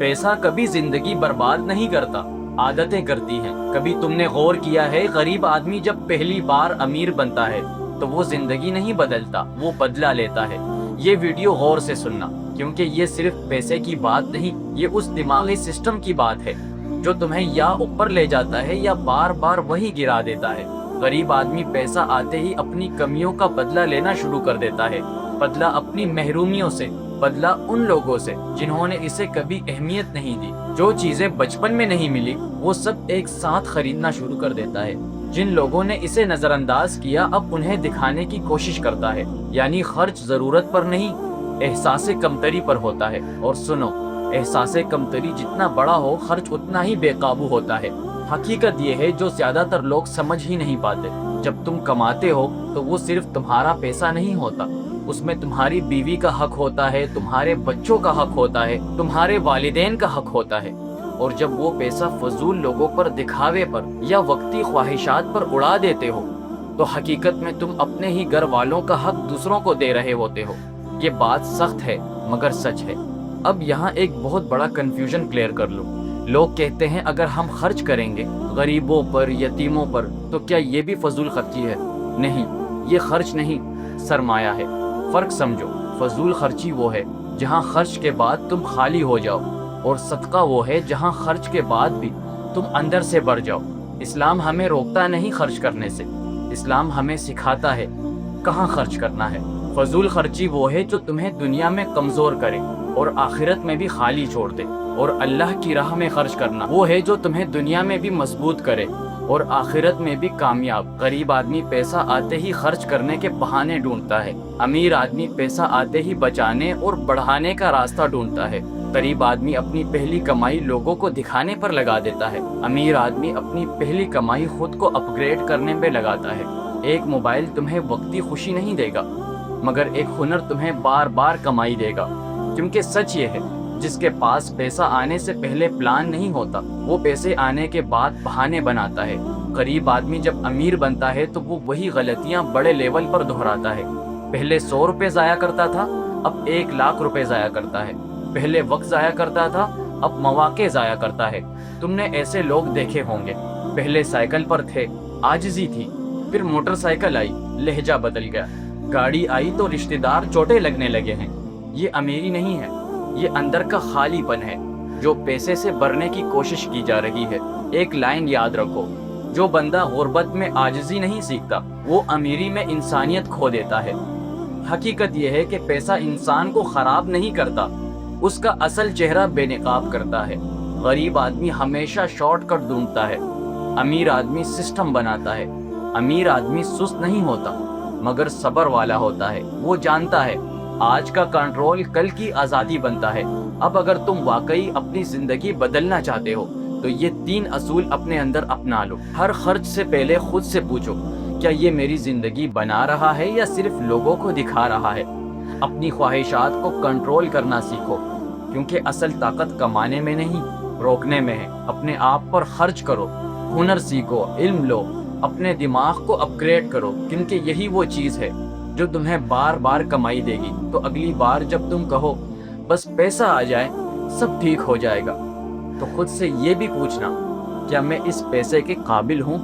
پیسہ کبھی زندگی برباد نہیں کرتا، عادتیں کرتی ہیں۔ کبھی تم نے غور کیا ہے غریب آدمی جب پہلی بار امیر بنتا ہے تو وہ زندگی نہیں بدلتا، وہ بدلہ لیتا ہے۔ یہ ویڈیو غور سے سننا، کیونکہ یہ صرف پیسے کی بات نہیں، یہ اس دماغی سسٹم کی بات ہے جو تمہیں یا اوپر لے جاتا ہے یا بار بار وہی گرا دیتا ہے۔ غریب آدمی پیسہ آتے ہی اپنی کمیوں کا بدلہ لینا شروع کر دیتا ہے، بدلہ اپنی محرومیوں سے، بدلہ ان لوگوں سے جنہوں نے اسے کبھی اہمیت نہیں دی۔ جو چیزیں بچپن میں نہیں ملی وہ سب ایک ساتھ خریدنا شروع کر دیتا ہے۔ جن لوگوں نے اسے نظر انداز کیا اب انہیں دکھانے کی کوشش کرتا ہے، یعنی خرچ ضرورت پر نہیں، احساس کمتری پر ہوتا ہے۔ اور سنو، احساس کمتری جتنا بڑا ہو خرچ اتنا ہی بے قابو ہوتا ہے۔ حقیقت یہ ہے جو زیادہ تر لوگ سمجھ ہی نہیں پاتے۔ جب تم کماتے ہو تو وہ صرف تمہارا پیسہ نہیں ہوتا، اس میں تمہاری بیوی کا حق ہوتا ہے، تمہارے بچوں کا حق ہوتا ہے، تمہارے والدین کا حق ہوتا ہے۔ اور جب وہ پیسہ فضول لوگوں پر، دکھاوے پر یا وقتی خواہشات پر اڑا دیتے ہو تو حقیقت میں تم اپنے ہی گھر والوں کا حق دوسروں کو دے رہے ہوتے ہو۔ یہ بات سخت ہے مگر سچ ہے۔ اب یہاں ایک بہت بڑا کنفیوژن کلیئر کر لوں۔ لوگ کہتے ہیں اگر ہم خرچ کریں گے غریبوں پر، یتیموں پر، تو کیا یہ بھی فضول خرچی ہے؟ نہیں، یہ خرچ نہیں، سرمایہ ہے۔ فرق سمجھو، فضول خرچی وہ ہے جہاں خرچ کے بعد تم خالی ہو جاؤ، اور صدقہ وہ ہے جہاں خرچ کے بعد بھی تم اندر سے بڑھ جاؤ۔ اسلام ہمیں روکتا نہیں خرچ کرنے سے، اسلام ہمیں سکھاتا ہے کہاں خرچ کرنا ہے۔ فضول خرچی وہ ہے جو تمہیں دنیا میں کمزور کرے اور آخرت میں بھی خالی چھوڑ دے، اور اللہ کی راہ میں خرچ کرنا وہ ہے جو تمہیں دنیا میں بھی مضبوط کرے اور آخرت میں بھی کامیاب۔ غریب آدمی پیسہ آتے ہی خرچ کرنے کے بہانے ڈھونڈتا ہے، امیر آدمی پیسہ آتے ہی بچانے اور بڑھانے کا راستہ ڈھونڈتا ہے۔ غریب آدمی اپنی پہلی کمائی لوگوں کو دکھانے پر لگا دیتا ہے، امیر آدمی اپنی پہلی کمائی خود کو اپ گریڈ کرنے پہ لگاتا ہے۔ ایک موبائل تمہیں وقتی خوشی نہیں دے گا، مگر ایک ہنر تمہیں بار بار کمائی دے گا، کیونکہ سچ یہ ہے جس کے پاس پیسہ آنے سے پہلے پلان نہیں ہوتا وہ پیسے آنے کے بعد بہانے بناتا ہے۔ غریب آدمی جب امیر بنتا ہے تو وہ وہی غلطیاں بڑے لیول پر دہراتا ہے۔ پہلے 100 روپے ضائع کرتا تھا، اب 1 لاکھ روپے ضائع کرتا ہے۔ پہلے وقت ضائع کرتا تھا، اب مواقع ضائع کرتا ہے۔ تم نے ایسے لوگ دیکھے ہوں گے، پہلے سائیکل پر تھے، عاجزی تھی، پھر موٹر سائیکل آئی، لہجہ بدل گیا، گاڑی آئی تو رشتہ دار چوٹے لگنے لگے ہیں۔ یہ امیری نہیں ہے، یہ اندر کا خالی پن ہے جو پیسے سے بھرنے کی کوشش کی جا رہی ہے۔ ایک لائن یاد رکھو، جو بندہ غربت میں عاجزی نہیں سیکھتا وہ امیری میں انسانیت کھو دیتا ہے۔ حقیقت یہ ہے کہ پیسہ انسان کو خراب نہیں کرتا، اس کا اصل چہرہ بے نقاب کرتا ہے۔ غریب آدمی ہمیشہ شارٹ کٹ ڈھونڈتا ہے، امیر آدمی سسٹم بناتا ہے۔ امیر آدمی سست نہیں ہوتا مگر صبر والا ہوتا ہے، وہ جانتا ہے آج کا کنٹرول کل کی آزادی بنتا ہے۔ اب اگر تم واقعی اپنی زندگی بدلنا چاہتے ہو تو یہ 3 اصول اپنے اندر اپنا لو۔ ہر خرچ سے پہلے خود سے پوچھو، کیا یہ میری زندگی بنا رہا ہے یا صرف لوگوں کو دکھا رہا ہے؟ اپنی خواہشات کو کنٹرول کرنا سیکھو، کیونکہ اصل طاقت کمانے میں نہیں، روکنے میں ہے۔ اپنے آپ پر خرچ کرو، ہنر سیکھو، علم لو، اپنے دماغ کو اپ گریڈ کرو، کیونکہ یہی وہ چیز ہے جو تمہیں بار بار کمائی دے گی۔ تو اگلی بار جب تم کہو بس پیسہ آ جائے سب ٹھیک ہو جائے گا، تو خود سے یہ بھی پوچھنا، کیا میں اس پیسے کے قابل ہوں؟